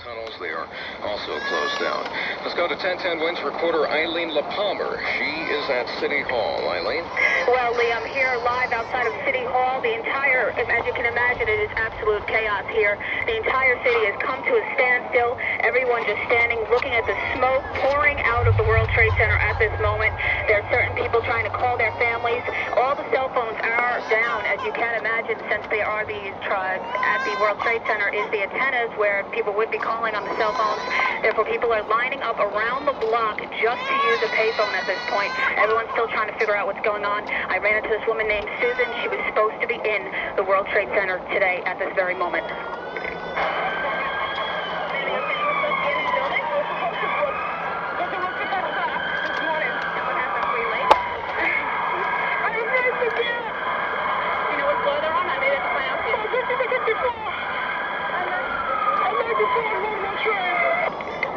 tunnels. They are also closed down. Let's go to 1010 Winds reporter Eileen LaPalmer. She is at City Hall. Eileen? Well, Lee, I'm here live outside of City Hall. The entire, as you can imagine, it is absolute chaos here. The entire city has come to a standstill. Everyone just standing, looking at the smoke pouring out of the World Trade Center at this moment. There are certain people trying to call their families. All the cell phones are down, as you can imagine, since they are these tribes. At the World Trade Center is the antennas where people would be calling on the cell phones. Therefore, people are lining up around the block just to use a payphone at this point. Everyone's still trying to figure out what's going on. I ran into this woman named Susan. She was supposed to be in the World Trade Center today at this very moment.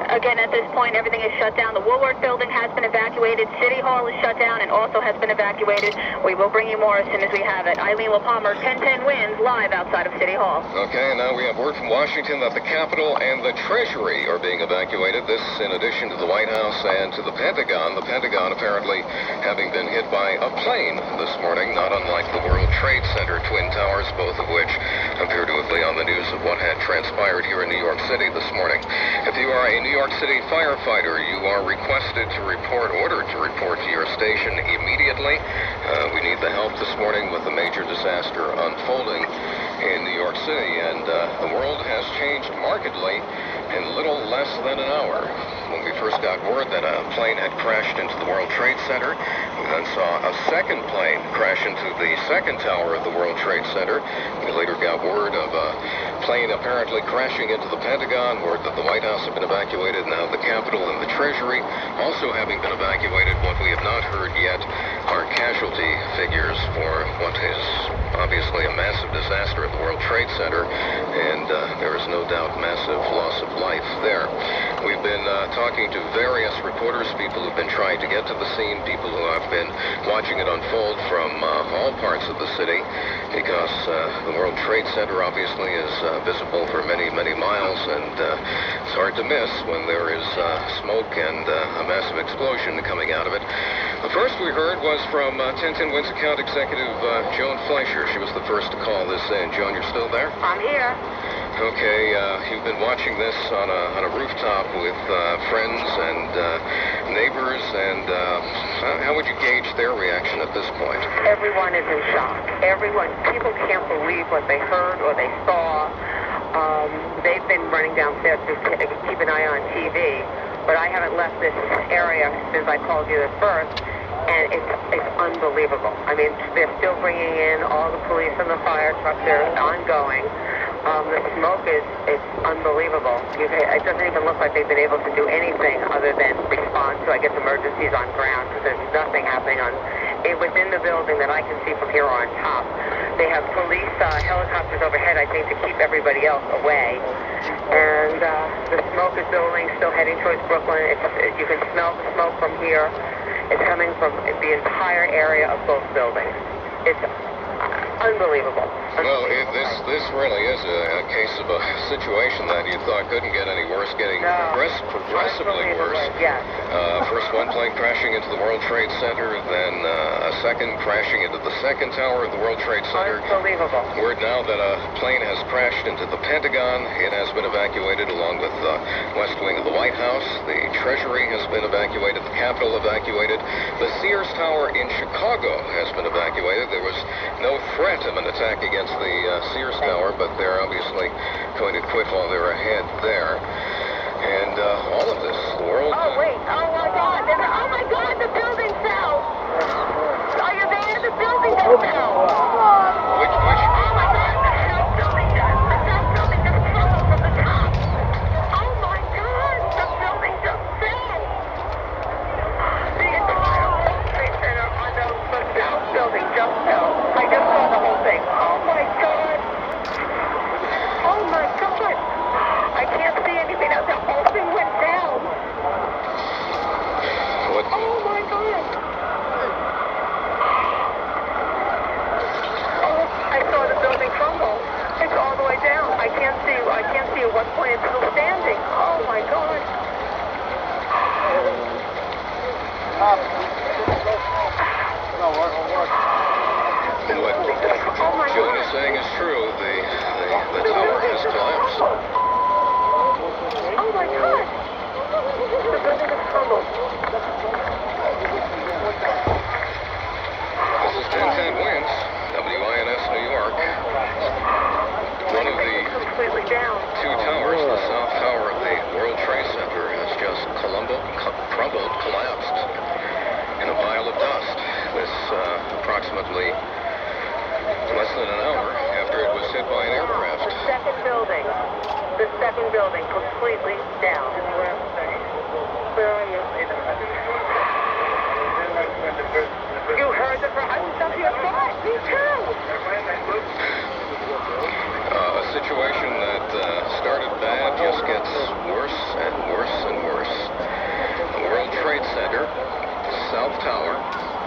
Again, at this point, everything is shut down. The Woolworth building has been evacuated. City Hall is shut down and also has been evacuated. We will bring you more as soon as we have it. Eileen LaPalmer, 1010 Winds, live outside of City Hall. Okay, and now we have word from Washington that the Capitol and the Treasury are being evacuated. This in addition to the White House and to the Pentagon. The Pentagon apparently having been hit by a plane this morning, not unlike the World Trade Center Twin Towers, both of which appear to have been on the news of what had transpired here in New York City this morning. If you are a New York City firefighter, you are ordered to report to your station immediately. We need the help this morning with a major disaster unfolding in New York City, and the world has changed markedly in little less than an hour. When we first got word that a plane had crashed into the World Trade Center, we then saw a second plane crash into the second tower of the World Trade Center. We later got word of a plane apparently crashing into the Pentagon, word that the White House had been evacuated, now the Capitol and the Treasury also having been evacuated. What we have not heard yet are casualty figures for what is obviously a massive disaster at the World Trade Center, and there is no doubt massive loss of life there. We've been talking to various reporters, people who've been trying to get to the scene, people who have been watching it unfold from all parts of the city, because the World Trade Center obviously is visible for many, many miles, and it's hard to miss when there is smoke and a massive explosion coming out of it. The first we heard was from 1010 Winds account executive Joan Fleischer. She was the first to call this in. Joan, you're still there? I'm here. Okay, you've been watching this on a rooftop with friends and neighbors, and how would you gauge their reaction at this point? Everyone is in shock. People can't believe what they heard or they saw. They've been running downstairs to keep an eye on TV, but I haven't left this area since I called you at first, and it's unbelievable. I mean, they're still bringing in all the police and the fire trucks. They're ongoing. The smoke is unbelievable. It doesn't even look like they've been able to do anything other than respond to, I guess, emergencies on ground, because there's nothing happening within the building that I can see from here on top. They have police helicopters overhead, I think, to keep everybody else away. And the smoke is building, still heading towards Brooklyn. You can smell the smoke from here. It's coming from the entire area of both buildings. It's unbelievable. Well, this really is a case of a situation that you thought couldn't get any worse, getting progressively worse. Yes. First one plane crashing into the World Trade Center, then a second crashing into the second tower of the World Trade Center. Unbelievable. Word now that a plane has crashed into the Pentagon. It has been evacuated along with the West Wing of the White House. The Treasury has been evacuated. The Capitol evacuated. The Sears Tower in Chicago has been evacuated. There was no threat of an attack against the Sears Tower, but they're obviously going to quit while they're ahead there. And all of this, the world... Oh, wait. Oh, my God. Oh, my God, the building fell. Are you there? The building just fell. Which? Oh, my God, the South building just crumbled from the top. Oh, my God, the building just fell. The entire World Trade Center on the South building just fell. I just saw the whole thing. Oh, my God. Oh, my God. This is 1010 Winds, WINS New York. One of the completely down. two towers, the South Tower of the World Trade Center, has just crumbled, collapsed in a pile of dust. This approximately less than an hour after it was hit by an aircraft. The second building completely down. Where are you? You heard the I was up here twice. Me too. A situation that started bad just gets worse and worse and worse. The World Trade Center, South Tower,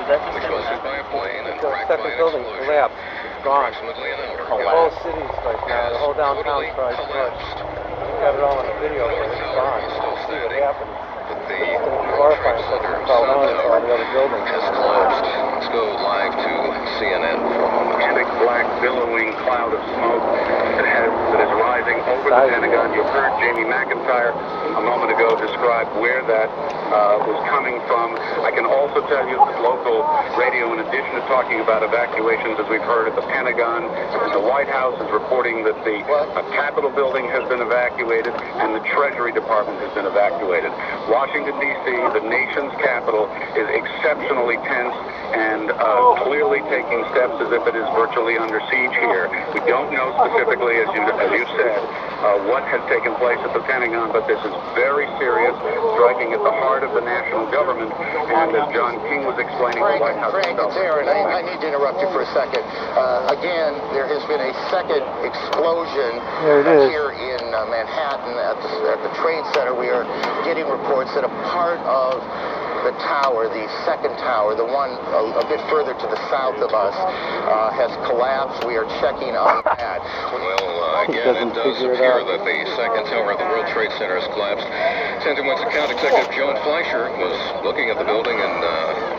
which was hit by a plane and wrecked by an explosion. Collapsed. It's gone. Approximately an hour The ago. whole city's like now, the whole downtown Totally starts collapsed. got it all on the video, but it's gone. Still See what standing. happened. But the It's going to be World Trade horrifying Center, if it fell South down into all Tower, the other buildings. has collapsed. Let's go live to CNN for a moment. Thick, black, billowing cloud of smoke that is rising over the Pentagon. You heard Jamie McIntyre a moment ago describe where that was coming from. I can also tell you that local radio, in addition to talking about evacuations, as we've heard at the Pentagon, and the White House is reporting that the Capitol building has been evacuated and the Treasury Department has been evacuated. Washington, D.C., the nation's capital, is exceptionally tense and clearly taking steps as if it is virtually under siege here. We don't know specifically, as you said, what has taken place at the Pentagon, but this is very serious, striking at the heart of the national government. And as John King was explaining, the White House Frank, it's Aaron. I need to interrupt you for a second. Again, there has been a second explosion here in Manhattan at the Trade Center. We are getting reports that a part of the tower, the second tower, the one a bit further to the south of us, has collapsed. We are checking on that. Well, again, it does appear that the second tower of the World Trade Center has collapsed. 1010 Winds account executive Joan Fleischer was looking at the building, and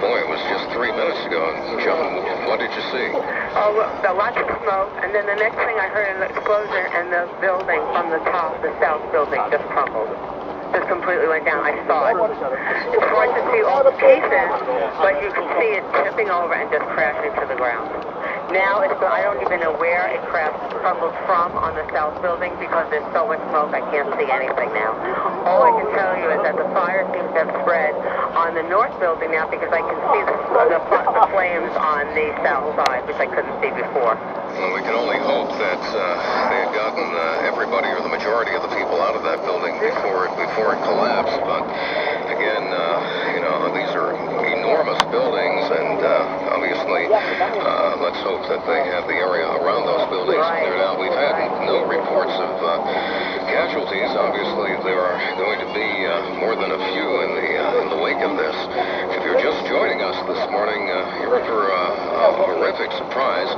boy, it was just 3 minutes ago. Joan, what did you see? Oh, lots of smoke, and then the next thing I heard an explosion, and the building from the top, the south building, just crumbled. Just completely went down. I saw it. It's hard to see all the pieces, but you can see it tipping over and just crashing to the ground. Now, I don't even know where it crumbled from on the south building because there's so much smoke I can't see anything now. All I can tell you is that the fire seems to have spread on the north building now because I can see the flames on the south side, which I couldn't see before. Well, we can only hope that they had gotten everybody or the majority of the people out of that building before it collapsed. But again, these are enormous buildings, and obviously, let's hope that they have the area around those buildings cleared out. We've had no reports of casualties. Obviously, there are going to be more than a few in the wake of this. If you're just joining us this morning, you're in for a horrific surprise.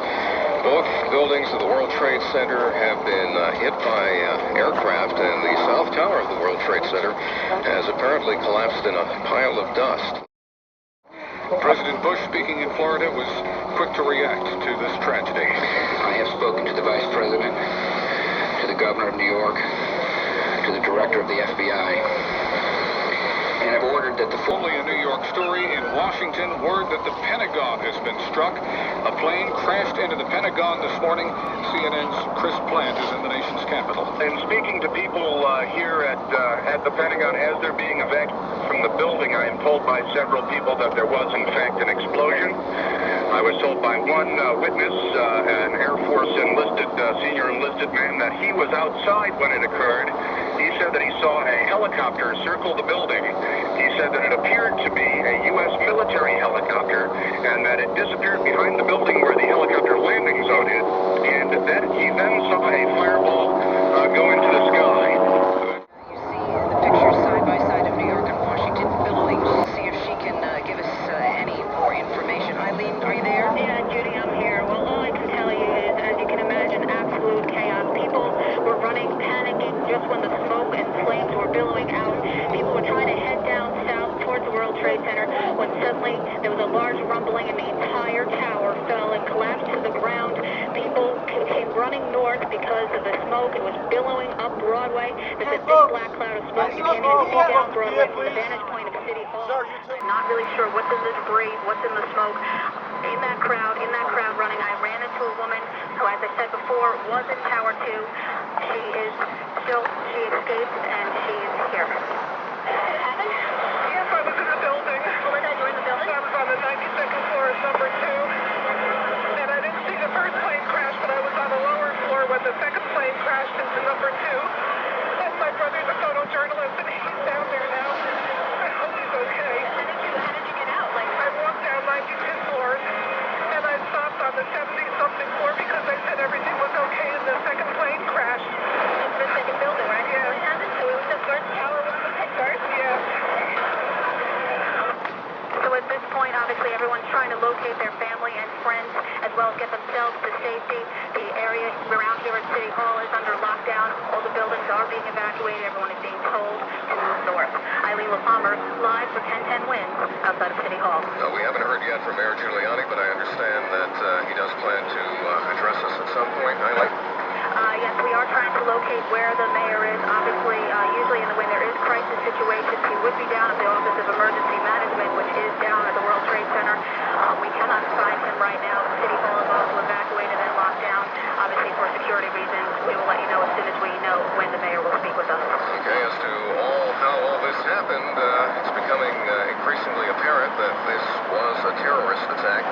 Both buildings of the World Trade Center have been hit by aircraft, and the South Tower of the World Trade Center has apparently collapsed in a pile of dust. President Bush, speaking in Florida, was quick to react to this tragedy. I have spoken to the Vice President, to the Governor of New York, to the Director of the FBI, and have ordered that Only a New York story. In Washington, word that the Pentagon has been struck. A plane crashed into the Pentagon this morning. CNN's Chris Plant is in the nation's capital. And speaking to people here at the Pentagon as they're being evacuated from the building, I am told by several people that there was in fact an explosion. I was told by one witness, an Air Force senior enlisted man, that he was outside when it occurred. He said that he saw a helicopter circle the building. He said that it appeared to be a U.S. military helicopter and that it disappeared behind the building where the helicopter landing zone is, and that he then saw a fireball go into the sky. You see the pictures side by side of New York and Washington billowing. See if she can give us any more information. Eileen, are you there? Yeah, Judy, I'm here. Well, all I can tell you is, as you can imagine, absolute chaos. People were running, panicking just when the smoke and flames were billowing out. People were trying to head down south towards the World Trade Center when suddenly there was a large rumbling and the entire tower fell and collapsed to the ground. People came running north because of the smoke. It was billowing up Broadway. There's a big black cloud of smoke. You can't even see down Broadway from the vantage point of City Hall. Not really sure what's in the debris, what's in the smoke. In that crowd running, I ran into a woman who, as I said before, was in Tower 2. She escaped, and she's here. Yes, I was in the building. Well, Linda, you were in the building? I was on the 92nd floor, number 2. And I didn't see the first plane crash, but I was on the lower floor when the second plane crashed into number 2. And my brother's a photojournalist, and he's down there now. I hope he's okay. How did you get out? I walked down 92 floors, and I stopped on the 70-something floor because they said everything was okay, and the second plane crashed. Into the second building, right? Yeah. What happened? So it was the first tower was hit first? Yeah. So at this point, obviously, everyone's trying to locate their family and friends, as well as get themselves to safety. The area around here at City Hall is under lockdown. All the buildings are being evacuated. Everyone is being told to move north. Eileen LaPalmer, live for 1010 Wins, outside of City Hall. We haven't heard yet from Mayor Giuliani, but I understand that he does plan to address us at some point. Eileen? Yes, we are trying to locate where the mayor is. Obviously, usually when there is crisis situations, he would be down at the Office of Emergency Management, which is down at the World Trade Center. We cannot find him right now. City Hall is also evacuated and locked down. Obviously, for security reasons, we will let you know as soon as we know when the mayor will speak with us. Okay, as to how all this happened, it's becoming increasingly apparent that this was a terrorist attack.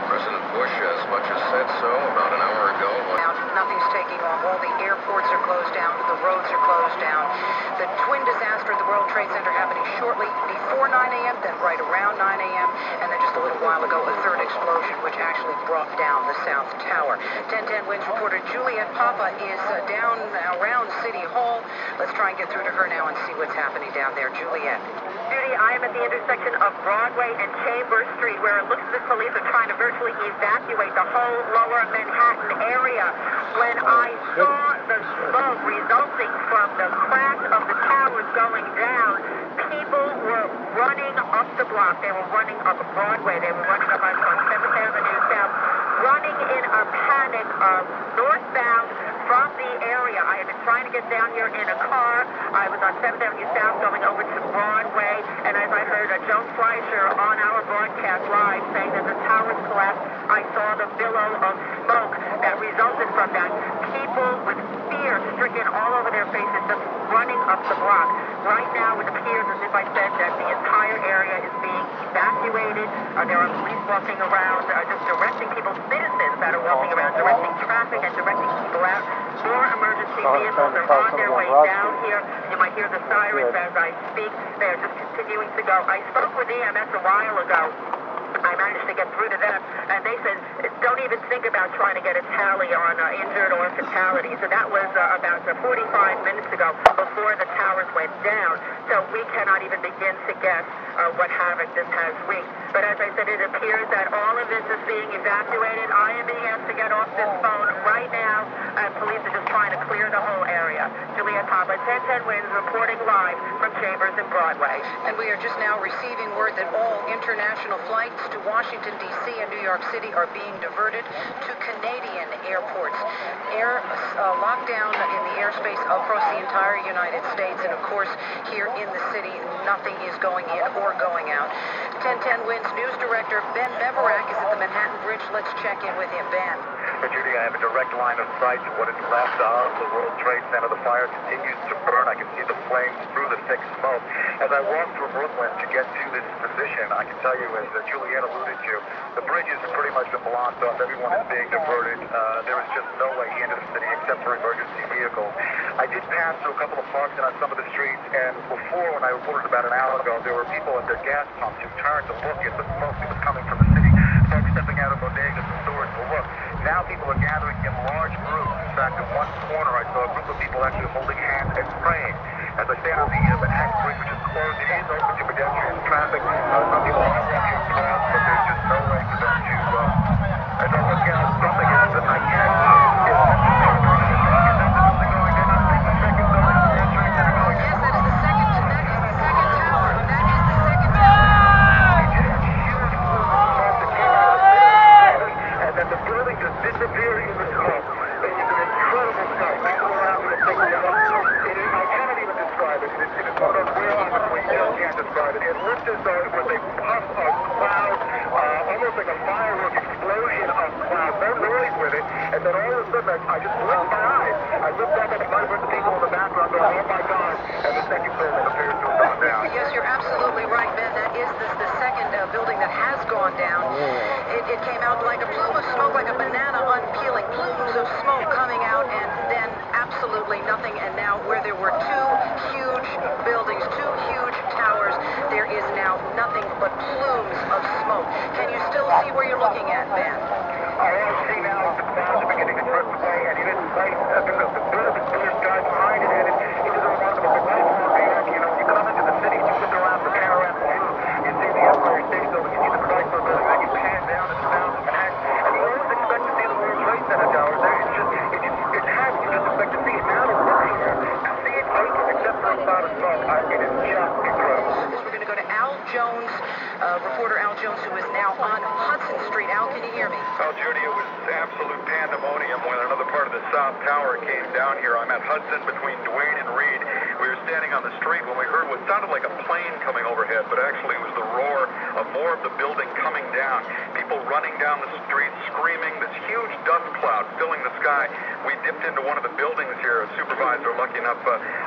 President Bush as much as said so about an hour ago. Now, nothing's taking off. All the airports are closed down. The roads are closed down. The twin disaster at the World Trade Center happening shortly before 9 a.m., then right around 9 a.m., and then just a little while ago, a third explosion, which actually brought down the South Tower. 1010 Wins reporter Juliet Papa is down around City Hall. Let's try and get through to her now and see what's happening down there. Juliet. Judy, I am at the intersection of Broadway and Chambers Street, where it looks as if police are trying to virtually evacuate the whole lower Manhattan area. When I saw the smoke resulting from the crash of the towers going down, people were running up the block. They were running up Broadway. They were running up on 7th Avenue South, running in a panic northbound from the area. I had been trying to get down here in a car. I was on 7th Avenue South going over to Broadway, and as I heard Joan Fleischer on our broadcast live saying that the towers collapsed, I saw the billow of smoke that resulted from that. People with fear stricken all over their faces, just running up the block. Right now, it appears as if I said that the entire area is being evacuated. There are police walking around, just directing people, citizens that are walking around, directing traffic and directing people out. More emergency vehicles are on their way down here. You might hear the sirens as I speak. They're just continuing to go. I spoke with EMS a while ago. I managed to get through to them, and they said, don't even think about trying to get a tally on injured or fatalities. So that was about 45 minutes ago before the towers went down. So we cannot even begin to guess what havoc this has wreaked. But as I said, it appears that all of this is being evacuated. I am being asked to get off this phone right now, and police are just trying to clear the whole area. Juliet Papa, 1010 Wins, reporting live from Chambers and Broadway. And we are just now receiving word that all international flights to Washington, D.C. and New York City are being diverted to Canadian airports. Air lockdown in the airspace across the entire United States, and of course, here in the city, nothing is going in or going out. 1010 Wins News Director Ben Beverak is at the Manhattan Bridge. Let's check in with him. Ben. Judy, I have a direct line of sight to what is left of the World Trade Center. The fire continues to burn. I can see the flames through the thick smoke. As I walk through Brooklyn to get to this position, I can tell you, as Juliet alluded to, the bridge has pretty much been blocked off. Everyone is being diverted. There is just no way into the city except for emergency vehicles. I did pass through a couple of parks and on some of the streets, and before, when I reported about an hour ago, there were people at their gas pumps who turned to look at the smoke that was coming from the city. Folks stepping out of bodegas and stores to look. Now people are gathering in large groups. In fact, in one corner, I saw a group of people actually holding hands and praying. As I stand on the Manhattan Bridge, which is closed, it is open to pedestrian traffic. Some people are walking across, but there's just no way for them to. As I look out, something is that I can't. Disappearing in the smoke. And you can as though it was a puff of cloud, almost like a firework explosion of cloud. No noise with it. And then all of a sudden, I just blinked my eyes. I looked up at a bunch of people in the background going, oh my God. And the second building appears to have gone down. Yes, you're absolutely right, Ben. That is the second building that has gone down. It came out like a plume of smoke, like a banana unpeeling. Plumes of smoke coming out, and then absolutely nothing. And now where there were two huge buildings, two huge towers, there is now nothing but plumes of smoke. Can you still see where you're looking at, Ben? All I see now is the clouds are beginning to drift away, and even right the bit of the blue sky behind it, and it is a remarkable thing. You know, you come into the city, you look around the panoramic view, you see the Empire State Building, you see the Chrysler Building, then you pan down to the Sound of Manhattan, and you always expect to see the World Trade Center towers. It's hard. You just expect to see it now. To see it except for a cloud of smoke, it is just incredible. We're going to go to Al Jones, reporter Al Jones, who is now on Hudson Street. Al, can you hear me? Well, Judy, it was absolute pandemonium when another part of the South Tower came down here. I'm at Hudson between Duane and Reed. We were standing on the street when we heard what sounded like a plane coming overhead, but actually it was the roar of more of the building coming down. People running down the street, screaming, this huge dust cloud filling the sky. We dipped into one of the buildings here. A supervisor, lucky enough,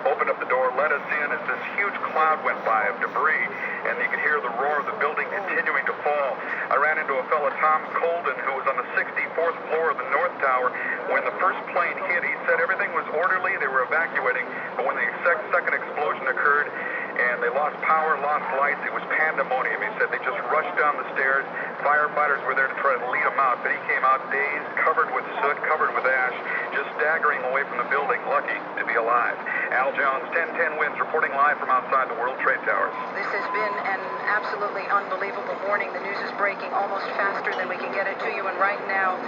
opened up the door, let us in as this huge cloud went by of debris, and you could hear the roar of the building continuing to fall. I ran into a fellow, Tom Colden, who was on the 64th floor of the North Tower. When the first plane hit, he said everything was orderly, they were evacuating, but when the second explosion occurred and they lost power, lost lights, it was pandemonium. He said they just rushed down the stairs. Firefighters were there to try to lead him out, but he came out dazed, covered with soot, covered with ash, just staggering away from the building, lucky to be alive. Al Jones, 1010 Winds, reporting live from outside the World Trade Towers. This has been an absolutely unbelievable morning. The news is breaking almost faster than we can get it to you, and right now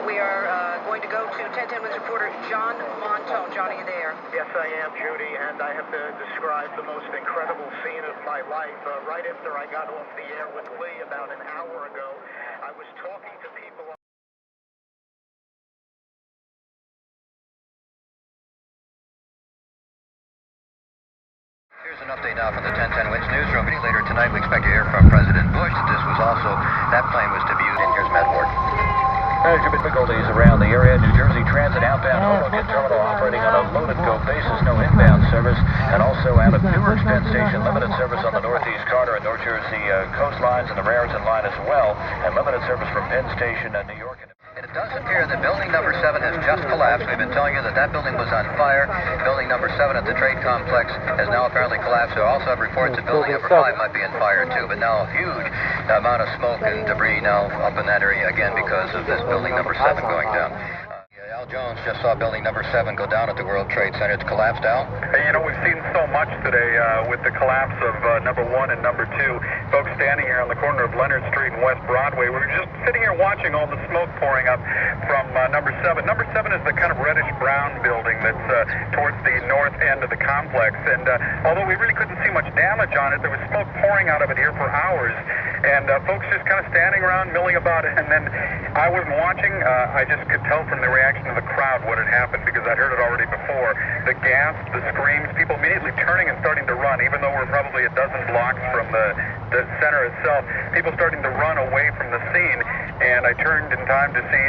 we are going to go to 1010 Winds reporter John Montone. John, are you there? Yes, I am, Judy, and I have to describe the most incredible scene of my life. Right after I got off the air with Lee about an hour ago, I was talking to people. Here's an update now from the 1010 Winds newsroom. Later tonight, we expect to hear from President Bush. That plane was debuted, and here's Matt Ward. There's difficulties around the area. New Jersey Transit outbound Hoboken terminal operating on a load-and-go basis, no inbound service, and also out of Newark Penn Station, limited service on the Northeast Corridor and North Jersey coastlines and the Raritan line as well, and limited service from Penn Station and New York. It does appear that building number 7 has just collapsed. We've been telling you that building was on fire. Building number 7 at the trade complex has now apparently collapsed. We also have reports that building number 5 might be on fire too, but now a huge amount of smoke and debris now up in that area again because of this building number 7 going down. Al Jones just saw building number 7 go down at the World Trade Center. It's collapsed, Al? Hey, you know, we've seen so much today with the collapse of number 1 and number 2. Folks standing here on the corner of Leonard Street and West Broadway. We were just sitting here watching all the smoke pouring up from number 7. Number 7 is the kind of reddish-brown building that's towards the north end of the complex. And although we really couldn't see much damage on it, there was smoke pouring out of it here for hours. And folks just kind of standing around, milling about it. And then I wasn't watching. I just could tell from the reaction of the crowd what had happened because I'd heard it already before. The gasp, the screams, people immediately turning and starting to run, even though we're probably a dozen blocks from the center itself. People starting to run away from the scene. And I turned in time to see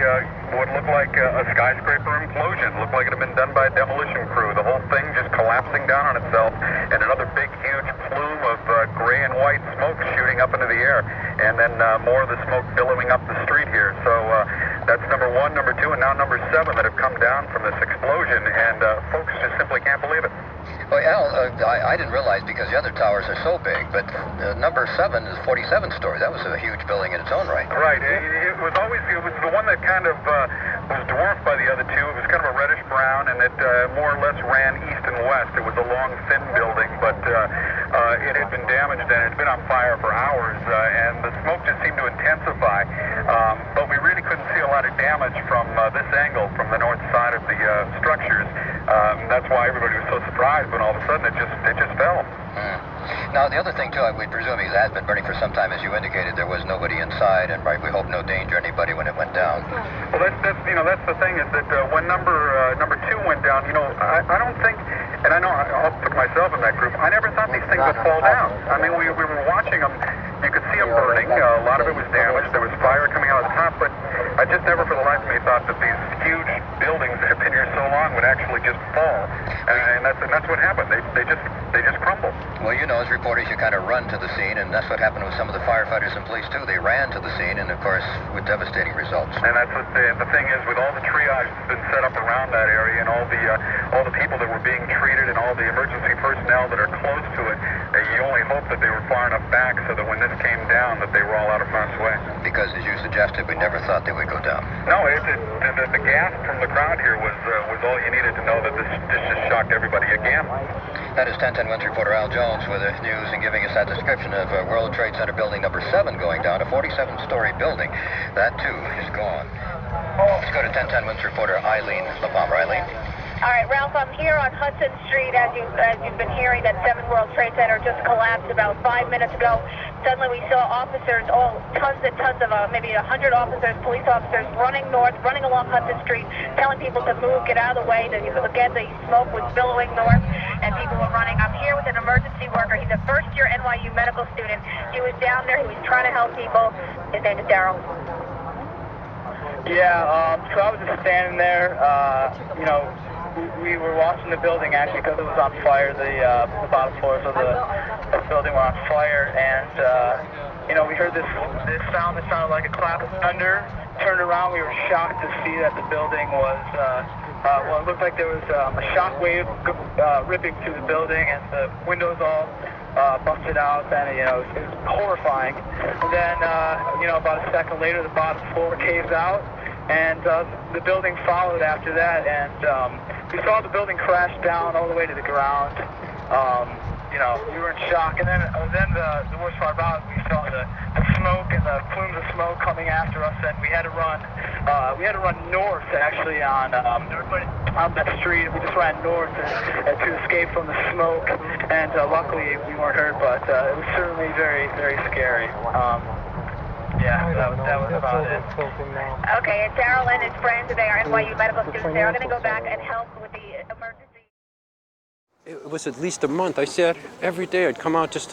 what looked like a skyscraper implosion. It looked like it had been done by a demolition crew. The whole thing just collapsing down on itself, and another big, huge plume of gray and white smoke shooting up into the air, and then more of the smoke billowing up the street here. So that's number 1, number 2, and now number 7 that have come down from this explosion, and folks just simply can't believe it. Well, Al, I didn't realize because the other towers are so big, but number 7 is 47 stories. That was a huge building in its own right. Right. It was the one that kind of was dwarfed by the other 2. It was kind of a reddish brown, and it more or less ran east and west. It was a long, thin building, but it had been damaged and it had been on fire for hours, and the smoke just seemed to intensify. But we really couldn't see a lot of damage from this angle, from the north side of the structures. That's why everybody was so surprised when all of a sudden it just fell. Now, the other thing, too, we presume it has been burning for some time. As you indicated, there was nobody inside, and we hope no danger to anybody when it went down. Well, that's the thing is that when number 2 went down, I don't think, and I know I'll put myself in that group, I never thought these things would fall down. I mean, we were watching them. You could see them burning. A lot of it was damaged. There was fire coming out of the top, but I just never for the life of me thought that these huge buildings that have been here so long would actually just fall. And that's what happened. They just crumbled. Well, as reporters, you kind of run to the scene, and that's what happened with some of the firefighters and police, too. They ran to the scene, and, of course, with devastating results. And that's what the thing is, with all the triage that's been set up around that area and all the people that were being treated and all the emergency personnel that are close to it, you only hope that they were far enough back so that when this came down, that they were all out of harm's way. Because, as you suggested, we never thought they would go down. No, the gasp from the crowd here was all you needed to know that this just shocked everybody again. That is 1010 Wins reporter Al Jones with the news and giving us that description of World Trade Center building number 7 going down, a 47-story building. That, too, is gone. Let's go to 1010 Wins reporter Eileen LaPalmer. Eileen? All right, Ralph, I'm here on Hudson Street. As you've been hearing, that 7 World Trade Center just collapsed about 5 minutes ago. Suddenly we saw officers, tons and tons of, maybe 100 officers, police officers, running north, running along Hudson Street, telling people to move, get out of the way. Again, the smoke was billowing north, and people were running. I'm here with an emergency worker. He's a first-year NYU medical student. He was down there. He was trying to help people. His name is Daryl. Yeah, so I was just standing there, we were watching the building actually because it was on fire. The bottom floors of the building were on fire, and we heard this sound that sounded like a clap of thunder. Turned around, we were shocked to see that the building was it looked like there was a shock wave ripping through the building, and the windows all busted out, and it was horrifying. And then about a second later, the bottom floor caves out, and the building followed after that, and we saw the building crash down all the way to the ground. We were in shock, and then the worst part about it, we saw the smoke and the plumes of smoke coming after us, and we had to run. We had to run north, actually, on that street. We just ran north to escape from the smoke, and luckily we weren't hurt, but it was certainly very, very scary. That was about it. Okay, and Daryl and his friends, they are NYU medical students. They are going to go back and help with the emergency. It was at least a month. I said every day I'd come out just to